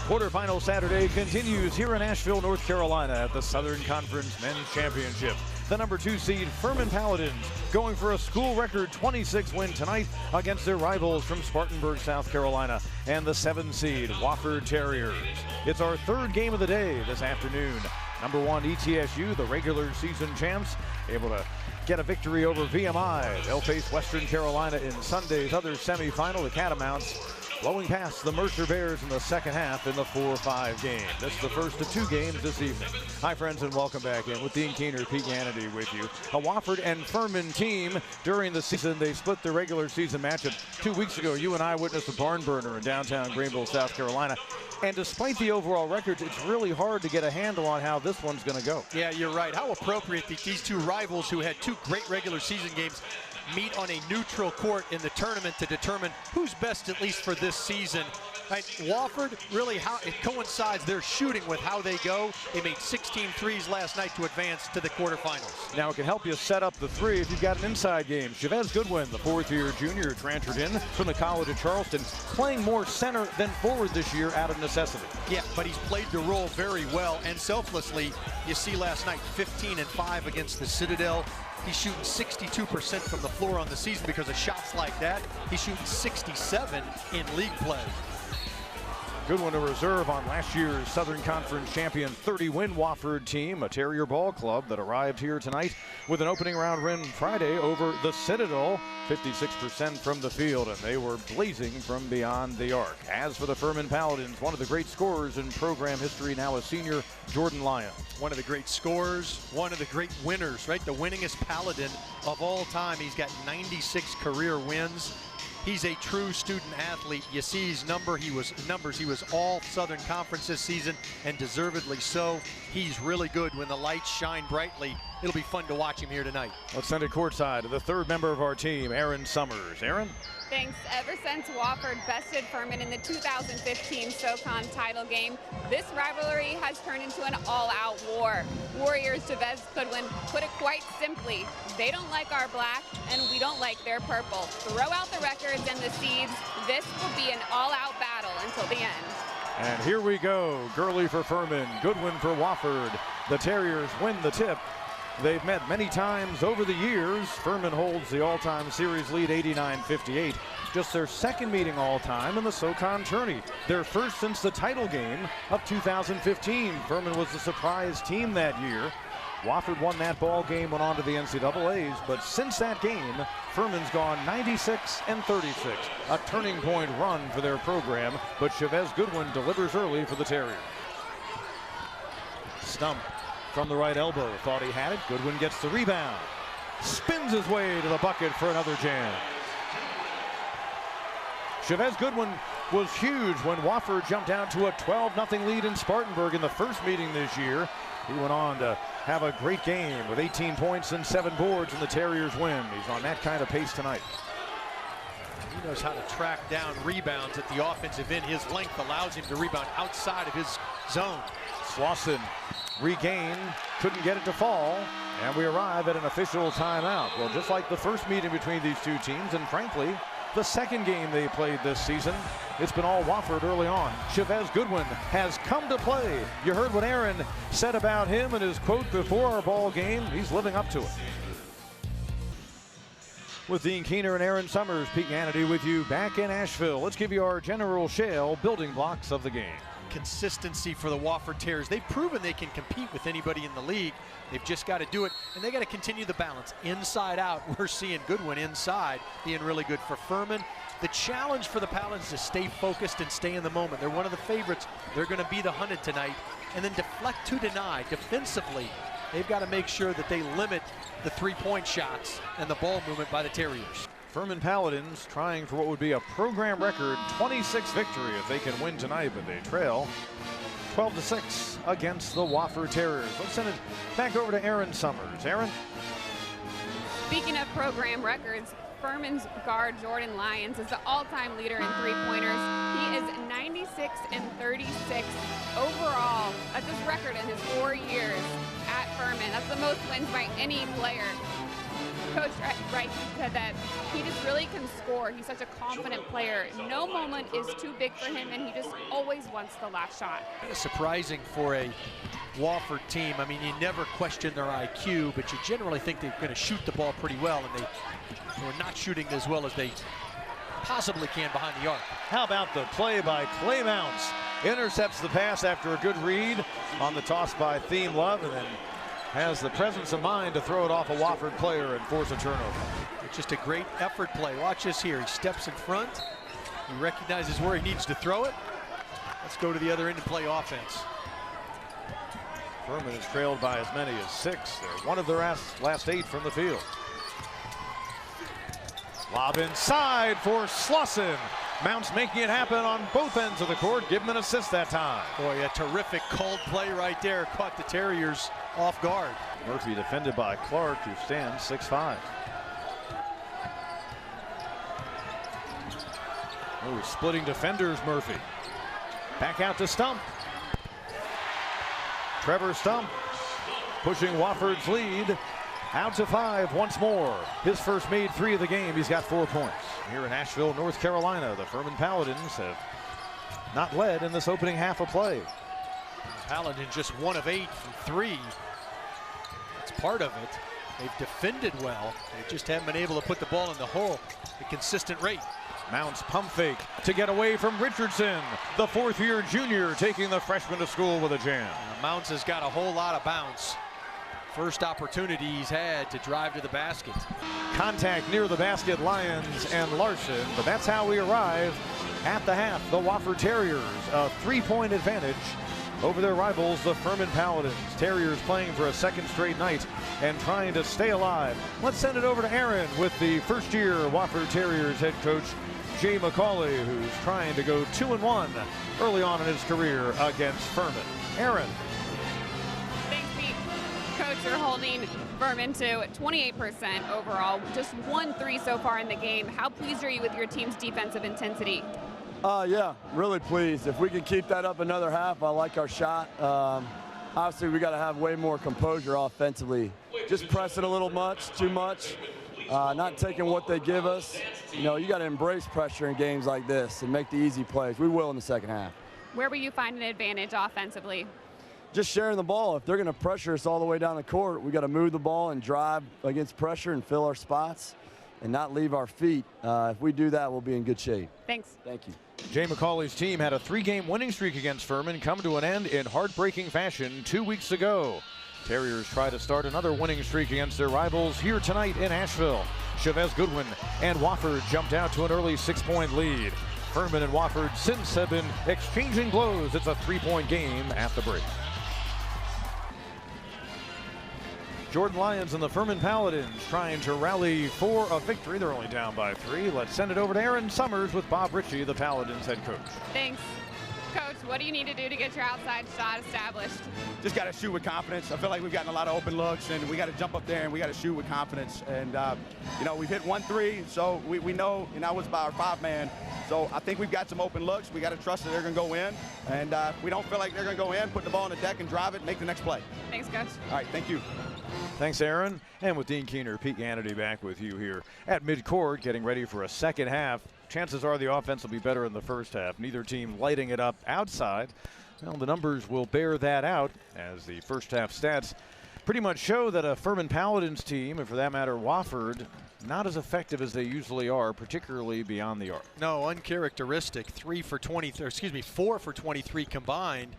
Quarterfinal Saturday continues here in Asheville, North Carolina at the Southern Conference Men's Championship. The number 2 seed Furman Paladins going for a school record 26 win tonight against their rivals from Spartanburg, South Carolina, and the 7 seed Wofford Terriers. It's our third game of the day this afternoon. Number 1 ETSU, the regular season champs, able to get a victory over VMI. They'll face Western Carolina in Sunday's other semifinal, the Catamounts, blowing past the Mercer Bears in the second half in the 4-5 game. This is the first of 2 games this evening. Hi, friends, and welcome back in with Dean Keener, Pete Hannity with you. A Wofford and Furman team during the season. They split their regular season matchup 2 weeks ago. You and I witnessed a barn burner in downtown Greenville, South Carolina. And despite the overall records, it's really hard to get a handle on how this one's going to go. Yeah, you're right. How appropriate that these 2 rivals who had 2 great regular season games meet on a neutral court in the tournament to determine who's best, at least for this season. Right, Wofford, really how it coincides their shooting with how they go. They made 16 threes last night to advance to the quarterfinals. Now it can help you set up the 3 if you've got an inside game. Chavez Goodwin, the 4th-year junior, transferred in from the College of Charleston, playing more center than forward this year out of necessity. Yeah, but he's played the role very well and selflessly. You see last night, 15 and 5 against the Citadel. He's shooting 62% from the floor on the season because of shots like that. He's shooting 67 in league play. Goodwin, a reserve on last year's Southern Conference champion 30-win Wofford team, a Terrier ball club that arrived here tonight with an opening round win Friday over the Citadel, 56% from the field, and they were blazing from beyond the arc. As for the Furman Paladins, one of the great scorers in program history, now a senior, Jordan Lyon. One of the great scorers, one of the great winners, right? The winningest Paladin of all time. He's got 96 career wins. He's a true student athlete. You see his numbers. He was all Southern Conference this season, and deservedly so. He's really good when the lights shine brightly. It'll be fun to watch him here tonight. Let's send it courtside to the 3rd member of our team, Aaron Summers. Aaron? Thanks. Ever since Wofford bested Furman in the 2015 Socon title game, this rivalry has turned into an all-out war. Warriors Chavez Goodwin put it quite simply: they don't like our black, and we don't like their purple. Throw out the records and the seeds. This will be an all-out battle until the end. And here we go. Gurley for Furman, Goodwin for Wofford. The Terriers win the tip. They've met many times over the years. Furman holds the all-time series lead 89-58. Just their 2nd meeting all-time in the Socon tourney. Their first since the title game of 2015. Furman was the surprise team that year. Wofford won that ball game, went on to the NCAAs, but since that game, Furman's gone 96-36. A turning point run for their program, but Chavez Goodwin delivers early for the Terriers. Stump from the right elbow, thought he had it. Goodwin gets the rebound, spins his way to the bucket for another jam. Chavez Goodwin was huge when Wofford jumped out to a 12-0 lead in Spartanburg in the first meeting this year. He went on to have a great game with 18 points and 7 boards, and the Terriers win. He's on that kind of pace tonight. He knows how to track down rebounds at the offensive end. His length allows him to rebound outside of his zone. Slauson regained, couldn't get it to fall, and we arrive at an official timeout. Well, just like the first meeting between these 2 teams, and frankly, the 2nd game they played this season, it's been all Wofford early on. Chavez Goodwin has come to play. You heard what Aaron said about him in his quote before our ball game. He's living up to it. With Dean Keener and Aaron Summers, Pete Hannity with you back in Asheville. Let's give you our general shale building blocks of the game. Consistency for the Wofford Terriers. They've proven they can compete with anybody in the league. They've just got to do it, and they got to continue the balance. Inside out, we're seeing Goodwin inside being really good for Furman. The challenge for the Paladins is to stay focused and stay in the moment. They're one of the favorites. They're going to be the hunted tonight. And then deflect to deny. Defensively, they've got to make sure that they limit the 3-point shots and the ball movement by the Terriers. Furman Paladins trying for what would be a program record 26 victory if they can win tonight, but they trail 12-6 against the Wofford Terriers. Let's send it back over to Aaron Summers. Aaron? Speaking of program records, Furman's guard Jordan Lyons is the all-time leader in 3-pointers. He is 96-36 overall. That's his record in his 4 years at Furman. That's the most wins by any player. Coach Wright said that he just really can score. He's such a confident player. No moment is too big for him, and he just always wants the last shot. Kind of surprising for a Wofford team. I mean, you never question their IQ, but you generally think they're going to shoot the ball pretty well, and they're not shooting as well as they possibly can behind the arc. How about the play by Clay Mounts? Intercepts the pass after a good read on the toss by Thiem Love, and then has the presence of mind to throw it off a Wofford player and force a turnover. It's just a great effort play. Watch this here. He steps in front. He recognizes where he needs to throw it. Let's go to the other end and play offense. Furman is trailed by as many as 6. They're one of their last 8 from the field. Lob inside for Slauson. Mounts making it happen on both ends of the court. Give him an assist that time. Boy, a terrific called play right there. Caught the Terriers off guard. Murphy defended by Clark, who stands 6'5". Oh, splitting defenders, Murphy. Back out to Stump. Trevor Stump pushing Wofford's lead out to 5 once more. His first made 3 of the game. He's got 4 points. Here in Asheville, North Carolina, the Furman Paladins have not led in this opening half of play. Paladins just 1 of 8 from 3. That's part of it. They've defended well. They just haven't been able to put the ball in the hole at a consistent rate. Mounts pump fake to get away from Richardson. The 4th-year junior taking the freshman to school with a jam. Mounts has got a whole lot of bounce. First opportunity he's had to drive to the basket. Contact near the basket, Lyons and Larson, but that's how we arrive at the half. The Wofford Terriers, a 3-point advantage over their rivals, the Furman Paladins. Terriers playing for a second straight night and trying to stay alive. Let's send it over to Aaron with the first-year Wofford Terriers head coach, Jay McCauley, who's trying to go 2-1 early on in his career against Furman. Aaron. Thanks, Pete. Coach, you're holding Furman to 28% overall. Just 1 3 so far in the game. How pleased are you with your team's defensive intensity? Yeah, really pleased. If we can keep that up another half, I like our shot. Obviously, we got to have way more composure offensively. Just pressing a little too much. Not taking what they give us. You know, you got to embrace pressure in games like this and make the easy plays. We will in the second half. Where will you find an advantage offensively? Just sharing the ball. If they're going to pressure us all the way down the court, we got to move the ball and drive against pressure and fill our spots and not leave our feet. If we do that, we'll be in good shape. Thanks. Thank you. Jay McCauley's team had a 3-game winning streak against Furman come to an end in heartbreaking fashion 2 weeks ago. Terriers try to start another winning streak against their rivals here tonight in Asheville. Chavez Goodwin and Wofford jumped out to an early 6-point lead. Furman and Wofford since have been exchanging blows. It's a 3-point game at the break. Jordan Lyons and the Furman Paladins trying to rally for a victory. They're only down by 3. Let's send it over to Aaron Summers with Bob Ritchie, the Paladins head coach. Thanks. Coach, what do you need to do to get your outside shot established? Just got to shoot with confidence. I feel like we've gotten a lot of open looks, and we got to jump up there and we got to shoot with confidence. And, you know, we've hit 1 3, so we know, and that was by our 5-man. So I think we've got some open looks. We got to trust that they're going to go in. And if we don't feel like they're going to go in, put the ball on the deck and drive it, make the next play. Thanks, Coach. All right, thank you. Thanks, Aaron. And with Dean Keener, Pete Hannity back with you here at midcourt, getting ready for a second half. Chances are the offense will be better in the first half. Neither team lighting it up outside. Well, the numbers will bear that out as the first half stats pretty much show that a Furman Paladins team, and for that matter Wofford, not as effective as they usually are, particularly beyond the arc. No, uncharacteristic. 4 for 23 combined.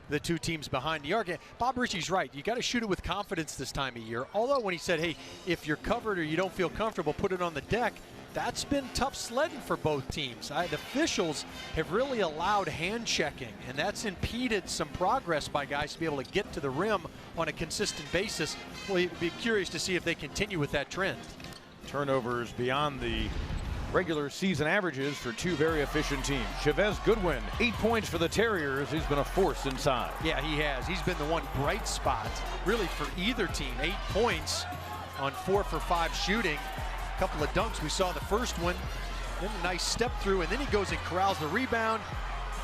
The two teams behind the arc. Bob Ritchie's right. You got to shoot it with confidence this time of year. Although when he said, hey, if you're covered or you don't feel comfortable, put it on the deck, that's been tough sledding for both teams. The officials have really allowed hand checking, and that's impeded some progress by guys to be able to get to the rim on a consistent basis. Well, you'd be curious to see if they continue with that trend. Turnovers beyond the regular season averages for two very efficient teams. Chavez Goodwin, 8 points for the Terriers. He's been a force inside. Yeah, he has. He's been the one bright spot, really, for either team. 8 points on 4 for 5 shooting. A couple of dunks. We saw the first one, then a nice step through, and then he goes and corrals the rebound.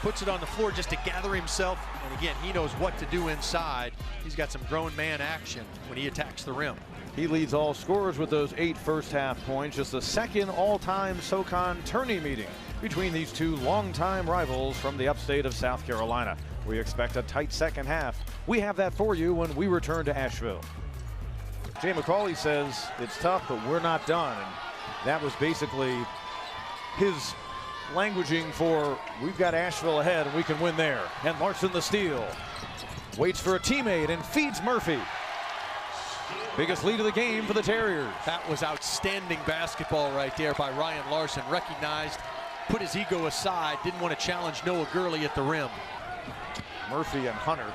puts it on the floor just to gather himself. And again, he knows what to do inside. He's got some grown man action when he attacks the rim. He leads all scorers with those 8 first-half points, just the second all-time Socon tourney meeting between these two longtime rivals from the upstate of South Carolina. We expect a tight second half. We have that for you when we return to Asheville. Jay McCauley says it's tough, but we're not done. And that was basically his languaging for we've got Asheville ahead and we can win there. And Larson the steal. Waits for a teammate and feeds Murphy. Biggest lead of the game for the Terriers. That was outstanding basketball right there by Ryan Larson. Recognized, put his ego aside, didn't want to challenge Noah Gurley at the rim. Murphy and Hunter.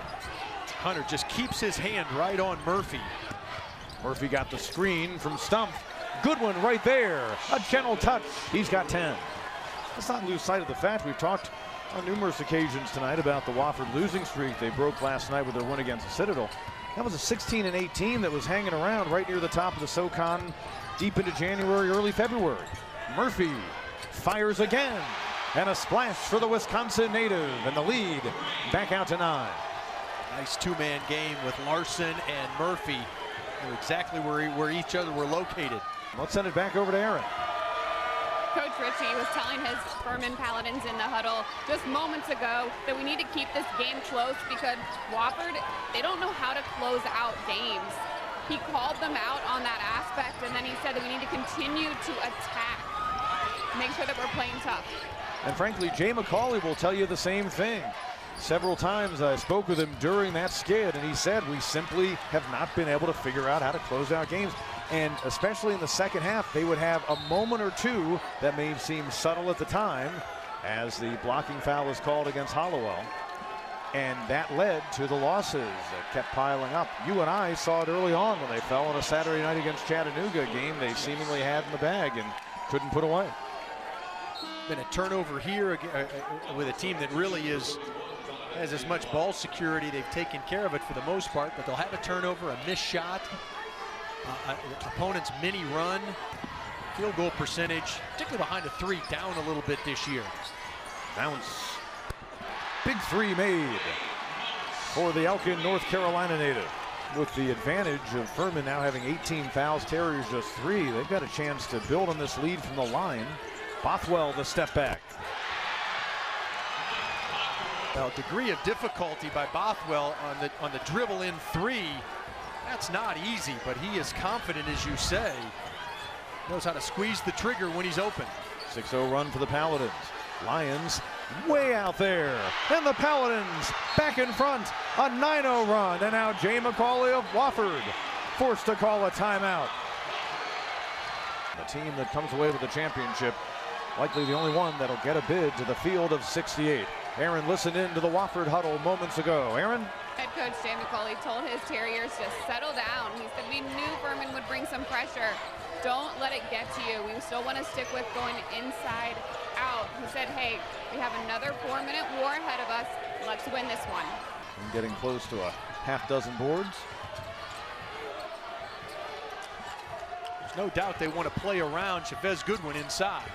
Hunter just keeps his hand right on Murphy. Murphy got the screen from Stump. Good one right there. A gentle touch. He's got 10. Let's not lose sight of the fact we've talked on numerous occasions tonight about the Wofford losing streak they broke last night with their win against the Citadel. That was a 16-8 team that was hanging around right near the top of the Socon deep into January, early February. Murphy fires again, and a splash for the Wisconsin native, and the lead back out to 9. Nice two-man game with Larson and Murphy. Knew exactly where each other were located. Let's send it back over to Aaron. Coach Ritchie was telling his Furman Paladins in the huddle just moments ago that we need to keep this game close because Wofford, they don't know how to close out games. He called them out on that aspect, and then he said that we need to continue to attack, make sure that we're playing tough. And frankly, Jay McCauley will tell you the same thing. Several times I spoke with him during that skid, and he said we simply have not been able to figure out how to close out games. And especially in the second half, they would have a moment or two that may seem subtle at the time as the blocking foul was called against Hollowell. And that led to the losses that kept piling up. You and I saw it early on when they fell on a Saturday night against Chattanooga, a game they seemingly had in the bag and couldn't put away. Been a turnover here with a team that really has as much ball security. They've taken care of it for the most part, but they'll have a turnover, a missed shot. Opponent's mini run, field goal percentage, particularly behind a 3, down a little bit this year. Bounce. Big 3 made for the Elkin, North Carolina native. With the advantage of Furman now having 18 fouls, Terriers just 3. They've got a chance to build on this lead from the line. Bothwell the step back. Well, degree of difficulty by Bothwell on the dribble in 3. That's not easy, but he is confident, as you say. Knows how to squeeze the trigger when he's open. 6-0 run for the Paladins. Lions way out there. And the Paladins back in front. A 9-0 run. And now Jay McCauley of Wofford forced to call a timeout. The team that comes away with the championship, likely the only one that'll get a bid to the field of 68. Aaron listened in to the Wofford huddle moments ago. Aaron? Head coach Jay McCauley told his Terriers to settle down. He said, we knew Furman would bring some pressure. Don't let it get to you. We still want to stick with going inside out. He said, hey, we have another 4-minute war ahead of us. Let's win this one. And getting close to a half dozen boards. There's no doubt they want to play around Chavez Goodwin inside.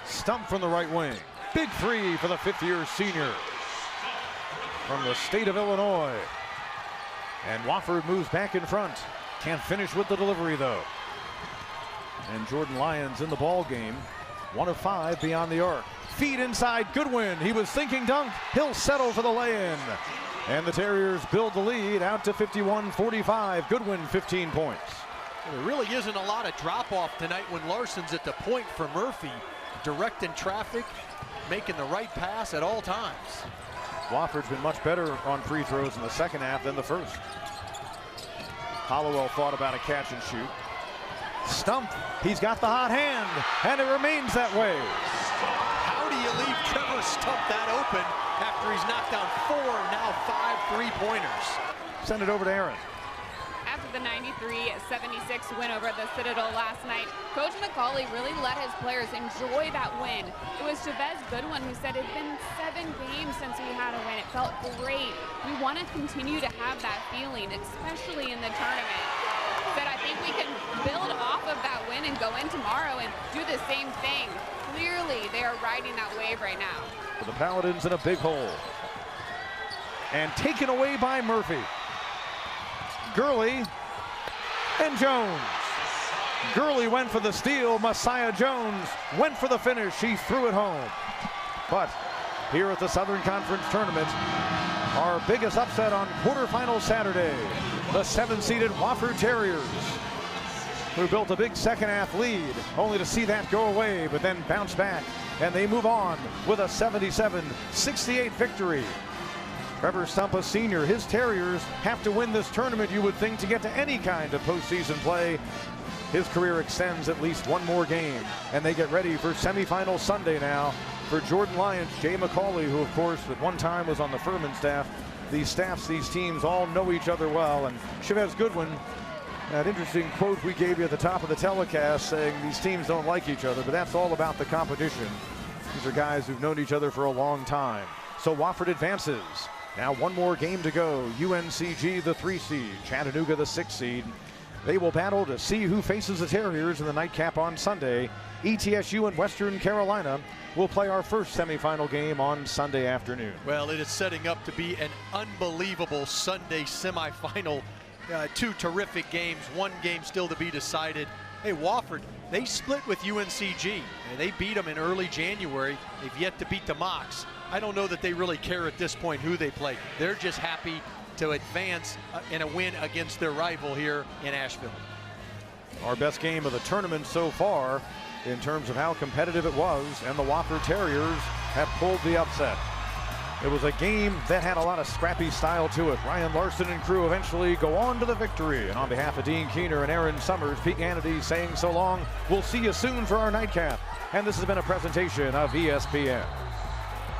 Stump from the right wing. Big 3 for the 5th-year senior from the state of Illinois. And Wofford moves back in front. Can't finish with the delivery, though. And Jordan Lyons in the ball game. 1 of 5 beyond the arc. Feed inside Goodwin. He was thinking dunk. He'll settle for the lay-in. And the Terriers build the lead out to 51-45. Goodwin, 15 points. There really isn't a lot of drop-off tonight when Larson's at the point for Murphy. Directing traffic, making the right pass at all times. Wofford's been much better on free throws in the second half than the first. Hollowell thought about a catch and shoot. Stump, he's got the hot hand, and it remains that way. How do you leave Trevor Stump that open after he's knocked down 4, now 5 3-pointers? Send it over to Aaron. After the 93-76 win over the Citadel last night, Coach McCauley really let his players enjoy that win. It was Chavez Goodwin who said it's been 7 games since we had a win. It felt great. We want to continue to have that feeling, especially in the tournament. said, I think we can build off of that win and go in tomorrow and do the same thing. Clearly, they are riding that wave right now. For the Paladins in a big hole. And taken away by Murphy. Gurley and Jones. Gurley went for the steal. Messiah Jones went for the finish. She threw it home. But here at the Southern Conference Tournament, our biggest upset on quarterfinal Saturday, the 7-seeded Wofford Terriers, who built a big second-half lead, only to see that go away, but then bounce back, and they move on with a 77-68 victory. Trevor Stumpa Sr., his Terriers have to win this tournament, you would think, to get to any kind of postseason play. His career extends at least one more game, and they get ready for semifinal Sunday now for Jordan Lyons, Jay McCauley, who of course at one time was on the Furman staff. These teams all know each other well, and Chavez Goodwin, that interesting quote we gave you at the top of the telecast saying these teams don't like each other, but that's all about the competition. These are guys who've known each other for a long time. So Wofford advances. Now one more game to go. UNCG, the 3 seed, Chattanooga, the 6 seed. They will battle to see who faces the Terriers in the nightcap on Sunday. ETSU and Western Carolina will play our first semifinal game on Sunday afternoon. Well, it is setting up to be an unbelievable Sunday semifinal. 2 terrific games, 1 game still to be decided. Hey, Wofford, they split with UNCG, and they beat them in early January. They've yet to beat the Mocs. I don't know that they really care at this point who they play. They're just happy to advance in a win against their rival here in Asheville. Our best game of the tournament so far in terms of how competitive it was, and the Wofford Terriers have pulled the upset. It was a game that had a lot of scrappy style to it. Ryan Larson and crew eventually go on to the victory. And on behalf of Dean Keener and Aaron Summers, Pete Hannity saying so long. We'll see you soon for our nightcap. And this has been a presentation of ESPN.